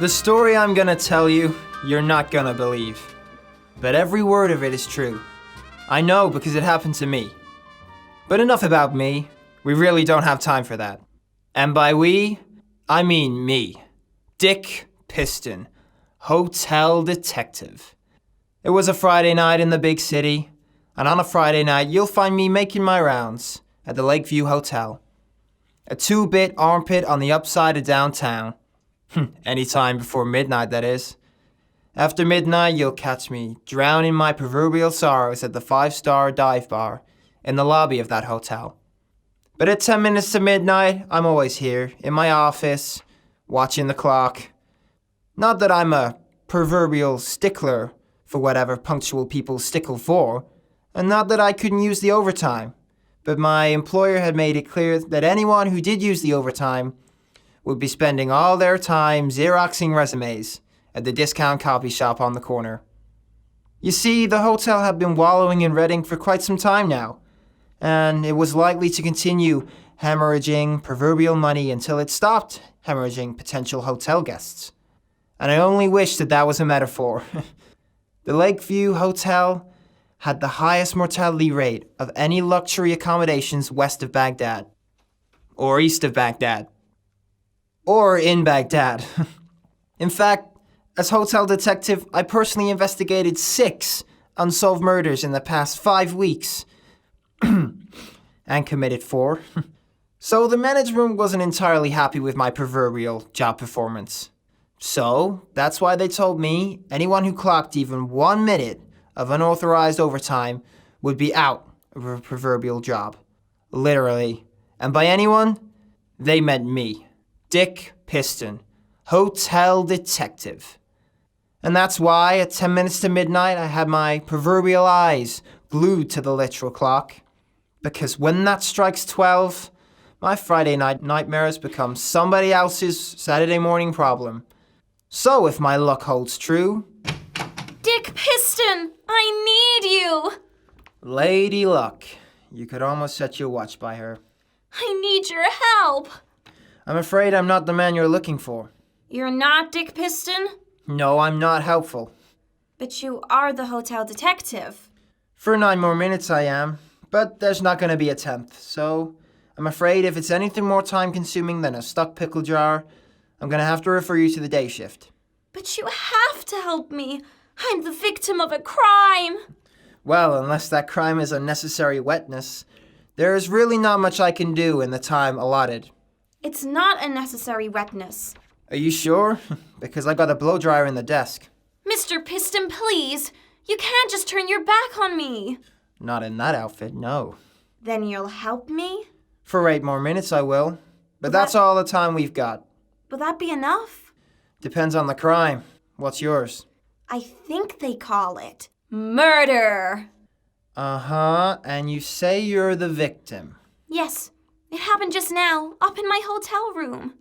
The story I'm gonna tell you, you're not gonna believe. But every word of it is true. I know because it happened to me. But enough about me. We really don't have time for that. And by we, I mean me. Dick Piston, hotel detective. It was a Friday night in the big city, and on a Friday night you'll find me making my rounds at the Lakeview Hotel. A 2-bit armpit on the upside of downtown. Anytime before midnight, that is. After midnight, you'll catch me drowning my proverbial sorrows at the 5-star dive bar in the lobby of that hotel. But at 10 minutes to midnight, I'm always here, in my office, watching the clock. Not that I'm a proverbial stickler for whatever punctual people stickle for, and not that I couldn't use the overtime, but my employer had made it clear that anyone who did use the overtime would be spending all their time Xeroxing resumes at the discount coffee shop on the corner. You see, the hotel had been wallowing in Reading for quite some time now, and it was likely to continue hemorrhaging proverbial money until it stopped hemorrhaging potential hotel guests. And I only wish that was a metaphor. The Lakeview Hotel had the highest mortality rate of any luxury accommodations west of Baghdad, or east of Baghdad, or in Baghdad. In fact, as hotel detective, I personally investigated 6 unsolved murders in the past 5 weeks. And committed 4. So the management wasn't entirely happy with my proverbial job performance. So that's why they told me anyone who clocked even 1 minute of unauthorized overtime would be out of a proverbial job. Literally. And by anyone, they meant me. Dick Piston, hotel detective. And that's why at 10 minutes to midnight I had my proverbial eyes glued to the literal clock. Because when that strikes 12, my Friday night nightmares become somebody else's Saturday morning problem. So if my luck holds true... Dick Piston, I need you! Lady Luck, you could almost set your watch by her. I need your help! I'm afraid I'm not the man you're looking for. You're not Dick Piston? No, I'm not helpful. But you are the hotel detective. For 9 more minutes I am, but there's not going to be a 10th, so I'm afraid if it's anything more time-consuming than a stuck pickle jar, I'm going to have to refer you to the day shift. But you have to help me. I'm the victim of a crime. Well, unless that crime is unnecessary wetness, there is really not much I can do in the time allotted. It's not unnecessary wetness. Are you sure? Because I got a blow dryer in the desk. Mr. Piston, please. You can't just turn your back on me. Not in that outfit, no. Then you'll help me? For 8 more minutes I will. But that's all the time we've got. Will that be enough? Depends on the crime. What's yours? I think they call it murder. Uh-huh, and you say you're the victim. Yes, it happened just now, up in my hotel room.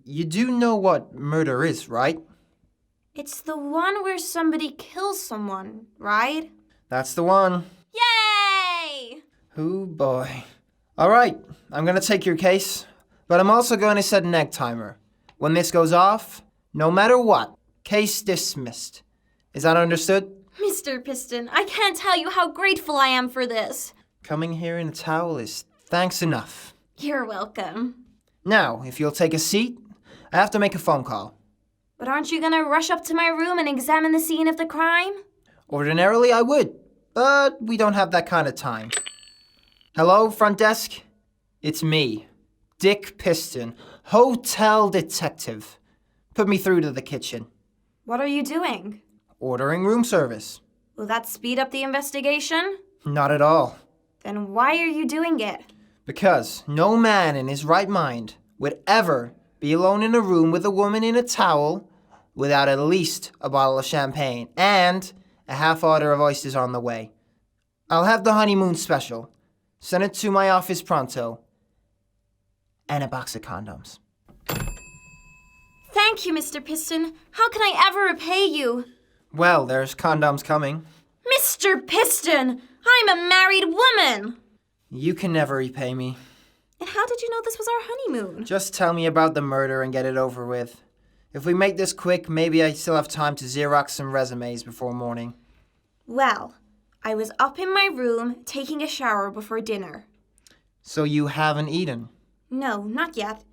You do know what murder is, right? It's the one where somebody kills someone, right? That's the one. Yay! Oh boy. All right, I'm going to take your case, but I'm also going to set an egg timer. When this goes off, no matter what, case dismissed. Is that understood? Mr. Piston, I can't tell you how grateful I am for this. Coming here in a towel is thanks enough. You're welcome. Now, if you'll take a seat, I have to make a phone call. But aren't you gonna rush up to my room and examine the scene of the crime? Ordinarily, I would, but we don't have that kind of time. Hello, front desk? It's me, Dick Piston, hotel detective. Put me through to the kitchen. What are you doing? Ordering room service. Will that speed up the investigation? Not at all. Then why are you doing it? Because no man in his right mind would ever be alone in a room with a woman in a towel without at least a bottle of champagne and a half order of oysters on the way. I'll have the honeymoon special. Send it to my office pronto. And a box of condoms. Thank you, Mr. Piston. How can I ever repay you? Well, there's condoms coming. Mr. Piston! I'm a married woman! You can never repay me. And how did you know this was our honeymoon? Just tell me about the murder and get it over with. If we make this quick, maybe I still have time to Xerox some resumes before morning. Well, I was up in my room taking a shower before dinner. So you haven't eaten? No, not yet.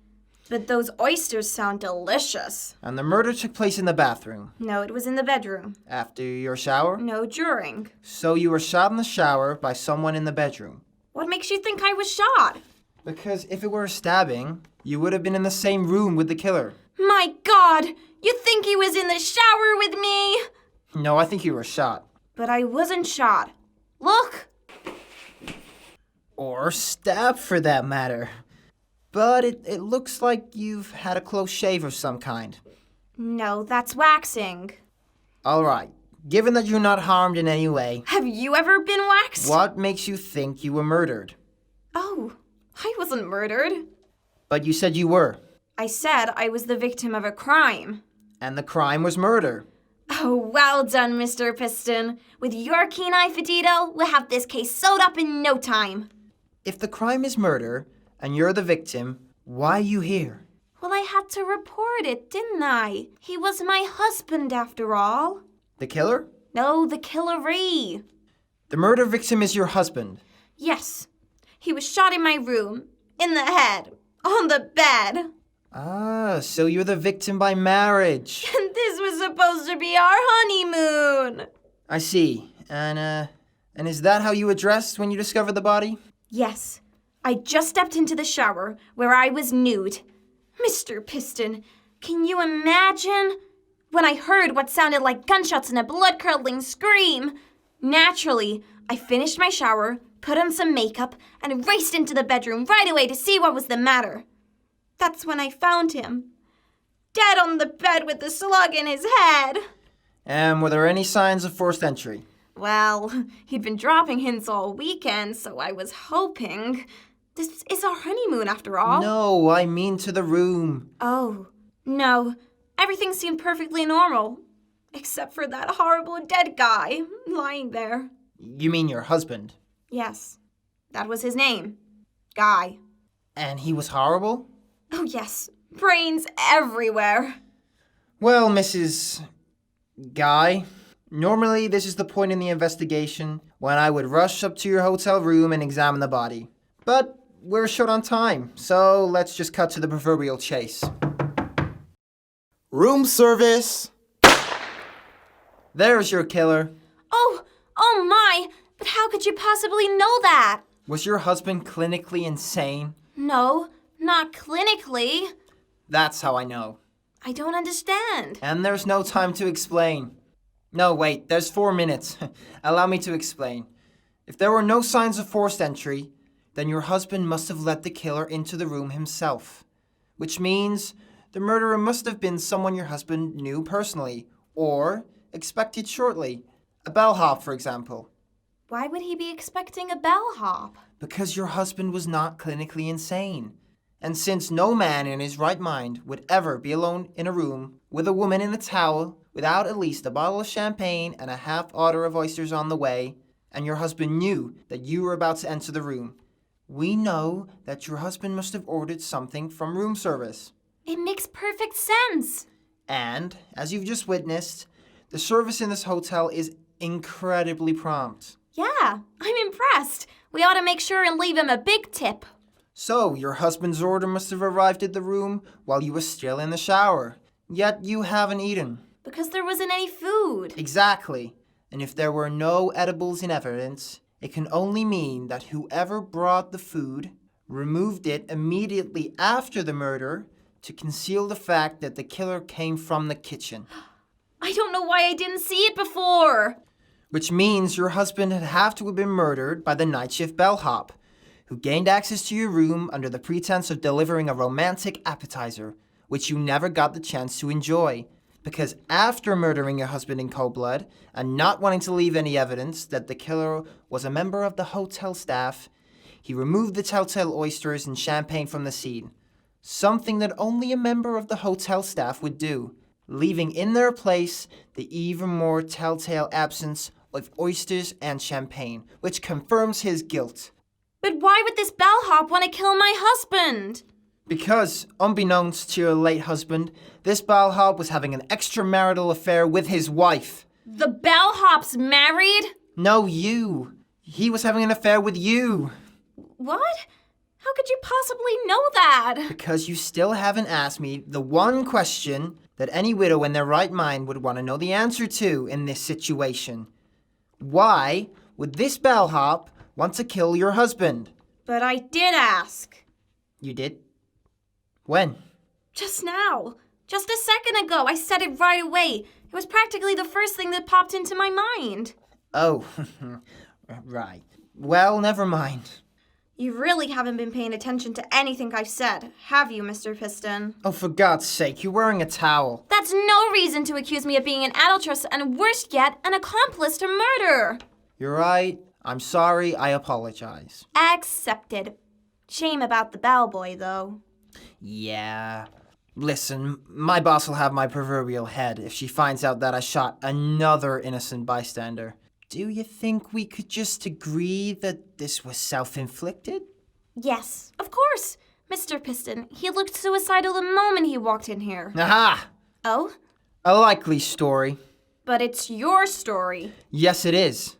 But those oysters sound delicious. And the murder took place in the bathroom? No, it was in the bedroom. After your shower? No, during. So you were shot in the shower by someone in the bedroom? What makes you think I was shot? Because if it were a stabbing, you would have been in the same room with the killer. My God! You think he was in the shower with me? No, I think you were shot. But I wasn't shot. Look! Or stabbed, for that matter. But it looks like you've had a close shave of some kind. No, that's waxing. All right. Given that you're not harmed in any way... Have you ever been waxed? What makes you think you were murdered? Oh, I wasn't murdered. But you said you were. I said I was the victim of a crime. And the crime was murder. Oh, well done, Mr. Piston. With your keen eye for detail, we'll have this case sewed up in no time. If the crime is murder, and you're the victim, why are you here? Well, I had to report it, didn't I? He was my husband, after all. The killer? No, the killeree. The murder victim is your husband? Yes. He was shot in my room, in the head, on the bed. Ah, so you're the victim by marriage. And this was supposed to be our honeymoon. I see. And is that how you were dressed when you discovered the body? Yes. I just stepped into the shower where I was nude. Mr. Piston, can you imagine? When I heard what sounded like gunshots and a blood-curdling scream. Naturally, I finished my shower, put on some makeup, and raced into the bedroom right away to see what was the matter. That's when I found him. Dead on the bed with the slug in his head. And were there any signs of forced entry? Well, he'd been dropping hints all weekend, so I was hoping. This is our honeymoon, after all. No, I mean to the room. Oh, no. Everything seemed perfectly normal. Except for that horrible dead guy lying there. You mean your husband? Yes. That was his name. Guy. And he was horrible? Oh, yes. Brains everywhere. Well, Mrs. Guy, normally this is the point in the investigation when I would rush up to your hotel room and examine the body. But we're short on time, so let's just cut to the proverbial chase. Room service! There's your killer. Oh my! But how could you possibly know that? Was your husband clinically insane? No, not clinically. That's how I know. I don't understand. And there's no time to explain. No, wait, there's 4 minutes. Allow me to explain. If there were no signs of forced entry, then your husband must have let the killer into the room himself. Which means the murderer must have been someone your husband knew personally, or expected shortly. A bellhop, for example. Why would he be expecting a bellhop? Because your husband was not clinically insane. And since no man in his right mind would ever be alone in a room with a woman in a towel without at least a bottle of champagne and a half order of oysters on the way, and your husband knew that you were about to enter the room, we know that your husband must have ordered something from room service. It makes perfect sense. And, as you've just witnessed, the service in this hotel is incredibly prompt. Yeah, I'm impressed. We ought to make sure and leave him a big tip. So, your husband's order must have arrived at the room while you were still in the shower. Yet you haven't eaten. Because there wasn't any food. Exactly. And if there were no edibles in evidence, it can only mean that whoever brought the food removed it immediately after the murder to conceal the fact that the killer came from the kitchen. I don't know why I didn't see it before. Which means your husband would have to have been murdered by the night shift bellhop, who gained access to your room under the pretense of delivering a romantic appetizer, which you never got the chance to enjoy. Because after murdering your husband in cold blood, and not wanting to leave any evidence that the killer was a member of the hotel staff, he removed the telltale oysters and champagne from the scene. Something that only a member of the hotel staff would do, leaving in their place the even more telltale absence of oysters and champagne, which confirms his guilt. But why would this bellhop want to kill my husband? Because, unbeknownst to your late husband, this Bellhop was having an extramarital affair with his wife. The Bellhop's married? No, you. He was having an affair with you. What? How could you possibly know that? Because you still haven't asked me the one question that any widow in their right mind would want to know the answer to in this situation. Why would this Bellhop want to kill your husband? But I did ask. You did? When? Just now. Just a second ago. I said it right away. It was practically the first thing that popped into my mind. Oh, right. Well, never mind. You really haven't been paying attention to anything I've said, have you, Mr. Piston? Oh, for God's sake, you're wearing a towel. That's no reason to accuse me of being an adulteress and, worst yet, an accomplice to murder. You're right. I'm sorry. I apologize. Accepted. Shame about the bellboy, though. Yeah. Listen, my boss will have my proverbial head if she finds out that I shot another innocent bystander. Do you think we could just agree that this was self-inflicted? Yes, of course. Mr. Piston, he looked suicidal the moment he walked in here. Aha! Oh? A likely story. But it's your story. Yes, it is.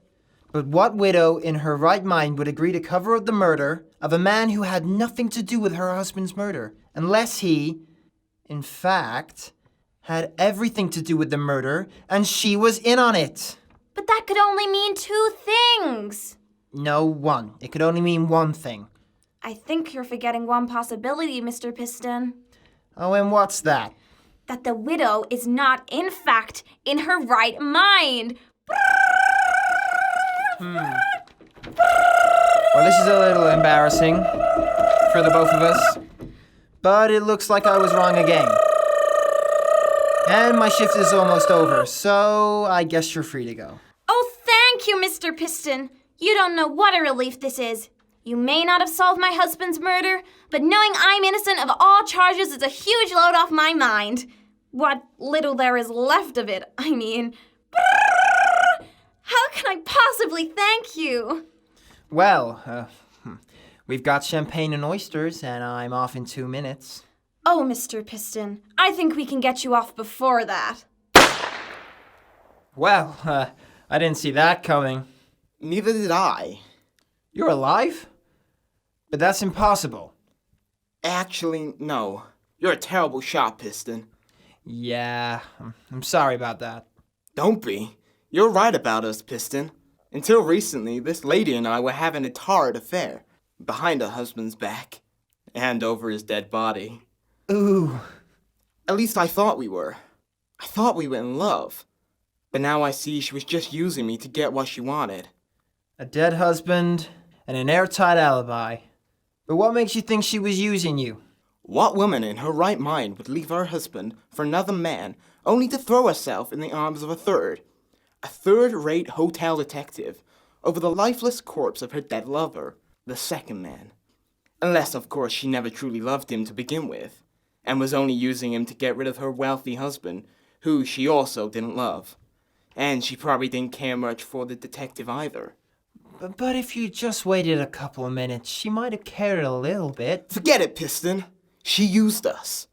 But what widow in her right mind would agree to cover up the murder of a man who had nothing to do with her husband's murder, unless he, in fact, had everything to do with the murder and she was in on it? But that could only mean two things. No, one. It could only mean one thing. I think you're forgetting one possibility, Mr. Piston. Oh, and what's that? That the widow is not, in fact, in her right mind. Well, this is a little embarrassing for the both of us. But it looks like I was wrong again. And my shift is almost over, so I guess you're free to go. Oh, thank you, Mr. Piston. You don't know what a relief this is. You may not have solved my husband's murder, but knowing I'm innocent of all charges is a huge load off my mind. What little there is left of it, I mean. How can I possibly thank you? Well, we've got champagne and oysters, and I'm off in 2 minutes. Oh, Mr. Piston, I think we can get you off before that. Well, I didn't see that coming. Neither did I. You're alive? But that's impossible. Actually, no. You're a terrible shot, Piston. Yeah, I'm sorry about that. Don't be. You're right about us, Piston. Until recently, this lady and I were having a torrid affair. Behind her husband's back. And over his dead body. Ooh. At least I thought we were. I thought we were in love. But now I see she was just using me to get what she wanted. A dead husband and an airtight alibi. But what makes you think she was using you? What woman in her right mind would leave her husband for another man only to throw herself in the arms of a third-rate hotel detective, over the lifeless corpse of her dead lover, the second man? Unless, of course, she never truly loved him to begin with, and was only using him to get rid of her wealthy husband, who she also didn't love. And she probably didn't care much for the detective either. But if you just waited a couple of minutes, she might have cared a little bit. Forget it, Piston. She used us.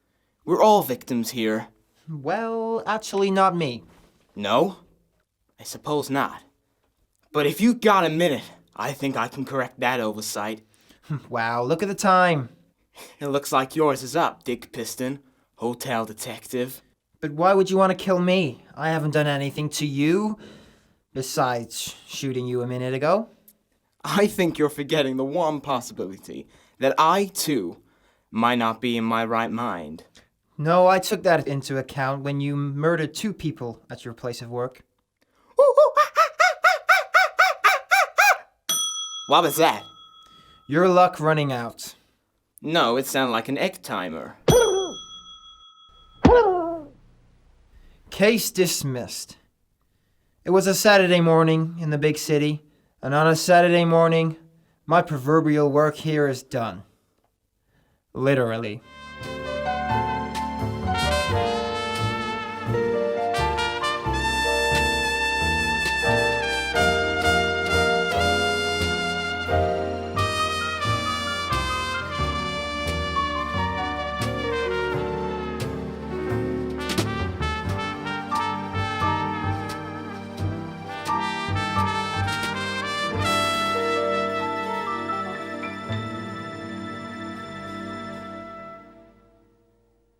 We're all victims here. Well, actually not me. No? I suppose not. But if you got a minute, I think I can correct that oversight. Wow, look at the time. It looks like yours is up, Dick Piston, hotel detective. But why would you want to kill me? I haven't done anything to you, besides shooting you a minute ago. I think you're forgetting the one possibility, that I, too, might not be in my right mind. No, I took that into account when you murdered 2 people at your place of work. What was that? Your luck running out. No, it sounded like an egg timer. Case dismissed. It was a Saturday morning in the big city, and on a Saturday morning, my proverbial work here is done. Literally.